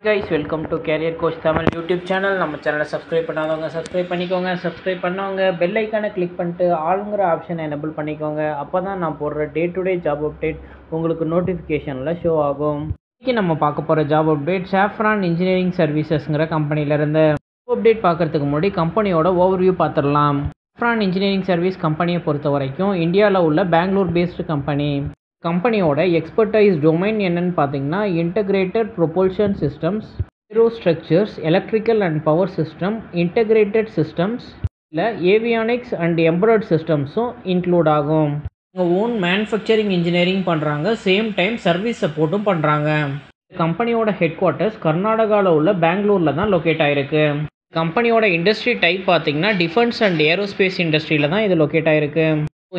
guys, welcome to Career Coach Tamil YouTube channel. நம்ம சேனலை subscribe பண்ணாதவங்க சப்ஸ்கிரைப் பண்ணிக்கோங்க. சப்ஸ்கிரைப் பண்ணவங்க பெல் ஐக்கானை கிளிக் பண்ணிட்டு ஆளுங்கிற ஆப்ஷனை எனேபிள் பண்ணிக்கோங்க. அப்போ தான் நான் போடுற day to day job update உங்களுக்கு நோட்டிஃபிகேஷனில் ஷோ ஆகும். இன்றைக்கி நம்ம பார்க்க போகிற ஜாப் அப்டேட் சாஃப்ரான் இன்ஜினியரிங் சர்வீசஸ்ங்கிற கம்பெனிலேருந்து. ஜாப் அப்டேட் பார்க்குறதுக்கு முன்னாடி கம்பெனியோட ஓவர்வியூ பார்த்துடலாம். சாஃப்ரான் இன்ஜினியரிங் சர்வீஸ் கம்பெனியை பொறுத்த வரைக்கும் இந்தியாவில் உள்ள பெங்களூர் பேஸ்டு கம்பெனி. கம்பெனியோட எக்ஸ்பர்டைஸ் டொமைன் என்னன்னு பார்த்தீங்கன்னா integrated propulsion systems, aerostructures, electrical and power system, integrated systems இல்லை ஏவியானிக்ஸ் அண்ட் எம்பரட் சிஸ்டம்ஸும் இன்க்ளூட் ஆகும். அவங்க ஓன் மேனுஃபேக்சரிங் இன்ஜினியரிங் பண்ணுறாங்க, சேம் டைம் சர்வீஸ் சப்போர்ட்டும் பண்ணுறாங்க. கம்பெனியோட ஹெட் குவார்ட்டர்ஸ் கர்நாடகாவில் உள்ள பெங்களூரில் தான் லொக்கேட் ஆகிருக்கு. கம்பெனியோட இண்டஸ்ட்ரி டைப் பார்த்தீங்கன்னா டிஃபென்ஸ் அண்ட் ஏரோஸ்பேஸ் இண்டஸ்ட்ரியில் தான் இது லொக்கேட் ஆகிருக்கு.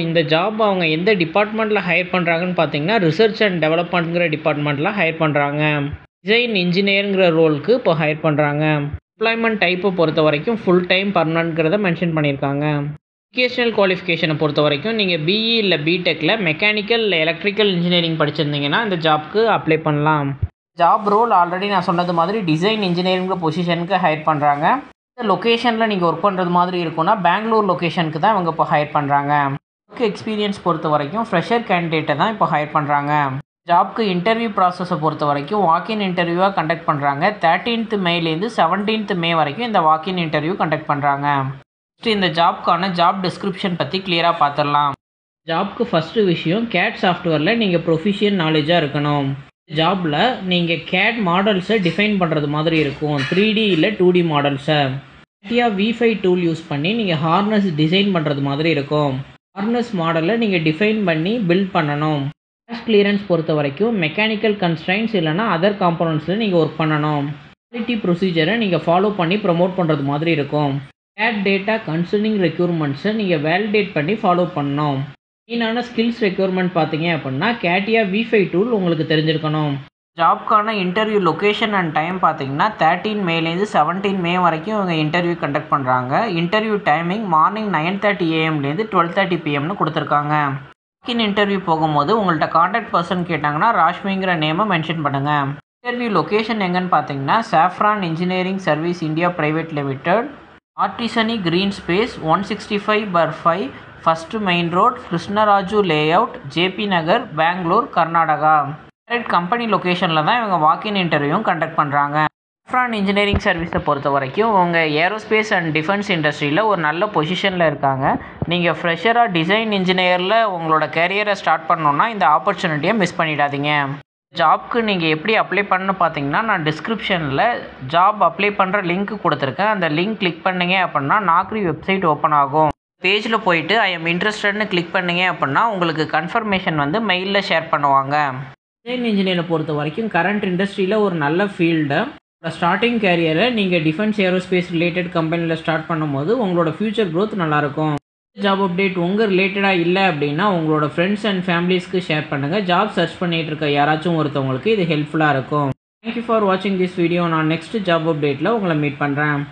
இந்த ஜாப் அவங்க எந்த டிபார்ட்மெண்ட்டில் ஹையர் பண்ணுறாங்கன்னு பார்த்தீங்கன்னா ரிசர்ச் அண்ட் டெவலப்மெண்ட்ங்கிற டிபார்ட்மெண்ட்டில் ஹையர் பண்ணுறாங்க. டிசைன் இன்ஜினியருங்கிற ரோலுக்கு இப்போ ஹையர் பண்ணுறாங்க. எம்ப்ளாய்மெண்ட் டைப்பை பொறுத்த வரைக்கும் ஃபுல் டைம் பர்மனன்ட்ங்கிறத மென்ஷன் பண்ணியிருக்காங்க. எஜுகேஷனல் குவாலிஃபிகேஷனை பொறுத்த வரைக்கும் நீங்கள் பிஇ இல்லை பிடெக்கில் மெக்கானிக்கல் இல்லை எலக்ட்ரிக்கல் இன்ஜினியரிங் படிச்சிருந்தீங்கன்னா இந்த ஜாப்க்கு அப்ளை பண்ணலாம். ஜாப் ரோல் ஆல்ரெடி நான் சொன்னது மாதிரி டிசைன் இன்ஜினியரிங்கிற பொசிஷனுக்கு ஹையர் பண்ணுறாங்க. இந்த லொக்கேஷனில் நீங்கள் ஒர்க் பண்ணுறது மாதிரி இருக்குன்னா பெங்களூர் லொக்கேஷனுக்கு தான் இவங்க இப்போ ஹையர் பண்ணுறாங்க. ஒர்க் எக்ஸ்பீரியன்ஸ் பொறுத்த வரைக்கும் ஃப்ரெஷர் கேண்டிடேட்டை தான் இப்போ ஹையர் பண்ணுறாங்க. ஜாப்க்கு இன்டர்வியூ ப்ராசஸை பொறுத்த வரைக்கும் வாக்கின் இன்டர்வியூவாக கண்டக்ட் பண்ணுறாங்க. 13th மேலேருந்து 17th மே வரைக்கும் இந்த வாக்கின் இன்டர்வியூ கண்டக்ட் பண்ணுறாங்க. ஃபஸ்ட்டு இந்த ஜாப்க்கான ஜாப் டிஸ்கிரிப்ஷன் பற்றி கிளியராக பார்த்துடலாம். ஜாப்க்கு ஃபஸ்ட்டு விஷயம் கேட் சாஃப்ட்வேரில் நீங்கள் ப்ரொஃபிஷியன்ட் நாலேஜாக இருக்கணும். ஜாபில் நீங்கள் கேட் மாடல்ஸை டிஃபைன் பண்ணுறது மாதிரி இருக்கும். 3D இல்லை 2D மாடல்ஸை V5 டூல் யூஸ் பண்ணி நீங்கள் ஹார்னஸ் டிசைன் பண்ணுறது மாதிரி இருக்கும். ஹார்னஸ் மாடலை நீங்கள் டிஃபைன் பண்ணி பில்ட் பண்ணணும். கேஷ் கிளியரன்ஸ் பொறுத்த வரைக்கும் மெக்கானிக்கல் கன்ஸ்ட்ரைன்ஸ் இல்லைனா அதர் காம்போனன்ட்ஸில் நீங்கள் ஒர்க் பண்ணணும். குவாலிட்டி ப்ரொசீஜரை நீங்கள் ஃபாலோ பண்ணி ப்ரமோட் பண்ணுறது மாதிரி இருக்கும். கேட் டேட்டா கன்சர்னிங் ரெக்யூர்மெண்ட்ஸை நீங்கள் வேலிடேட் பண்ணி ஃபாலோ பண்ணணும். மெயினான ஸ்கில்ஸ் ரெக்யூர்மெண்ட் பார்த்தீங்க அப்படின்னா கேட்டியா V5 டூல் உங்களுக்கு தெரிஞ்சிருக்கணும். ஜாப்க்கான இன்டர்வியூ லொக்கேஷன் அண்ட் டைம் பார்த்தீங்கன்னா 13 மேலேருந்து 17 மே வரைக்கும் இவங்க இன்டர்வியூ கண்டக்ட் பண்ணுறாங்க. இன்டர்வியூ டைமிங் மார்னிங் 9:30 AM-லேருந்து 12:30 PM கொடுத்துருக்காங்க. வாக்கின் இன்டர்வியூ போகும்போது உங்கள்கிட்ட கான்டாக்ட் பர்சன் கேட்டாங்கன்னா ராஷ்மிங்கிற நேமை மென்ஷன் பண்ணுங்கள். இன்டர்வியூ லொக்கேஷன் எங்கன்னு பார்த்தீங்கன்னா Safran engineering service India private limited, ஆர்டிசனி green space, 165/5 first main road, Krishnaraju layout, JP Nagar, Bangalore, Karnataka. Direct company லொக்கேஷனில் தான் இவங்க வாக்கின் இன்டர்வியூவும் கண்டக்ட் பண்ணுறாங்க. சாஃப்ரான் இன்ஜினியரிங் சர்வீஸை பொறுத்த வரைக்கும் உங்கள் ஏரோஸ்பேஸ் அண்ட் டிஃபென்ஸ் இண்டஸ்ட்ரியில் ஒரு நல்ல பொசிஷனில் இருக்காங்க. நீங்கள் ஃப்ரெஷராக டிசைன் இன்ஜினியரில் உங்களோட கேரியரை ஸ்டார்ட் பண்ணணுன்னா இந்த ஆப்பர்ச்சுனிட்டியை மிஸ் பண்ணிடாதீங்க. ஜாப்க்கு நீங்கள் எப்படி அப்ளை பண்ணணும்னு பார்த்தீங்கன்னா நான் டிஸ்கிரிப்ஷனில் ஜாப் அப்ளை பண்ணுற லிங்க் கொடுத்துருக்கேன். அந்த லிங்க் கிளிக் பண்ணிங்க அப்படின்னா நாக்ரி வெப்சைட் ஓப்பன் ஆகும். பேஜில் போயிட்டு ஐ எம் இன்ட்ரெஸ்டட்னு கிளிக் பண்ணிங்க அப்படின்னா உங்களுக்கு கன்ஃபர்மேஷன் வந்து மெயிலில் ஷேர் பண்ணுவாங்க. டிசைன் இன்ஜினியரை பொறுத்த வரைக்கும் கரண்ட் இண்டஸ்ட்ரியில் ஒரு நல்ல ஃபீல்டு. ஸ்டார்டிங் கேரியரை நீங்கள் டிஃபென்ஸ் ஏரோஸ்பேஸ் ரிலேட்டட் கம்பெனியில் ஸ்டார்ட் பண்ணும்போது உங்களோட ஃப்யூச்சர் க்ரோத் நல்லாயிருக்கும். ஜாப் அப்டேட் உங்கள் ரிலேட்டடாக இல்லை அப்படின்னா உங்களோட ஃப்ரெண்ட்ஸ் அண்ட் ஃபேமிலிஸ்க்கு ஷேர் பண்ணுங்கள். ஜாப் சர்ச் பண்ணிகிட்டு இருக்க யாராச்சும் ஒருத்தவங்களுக்கு இது ஹெல்ப்ஃபுல்லாக இருக்கும். தேங்க்யூ ஃபார் வாட்சிங் திஸ் வீடியோ. நான் நெக்ஸ்ட் ஜாப் அப்டேட்டில் உங்களை மீட் பண்ணுறேன்.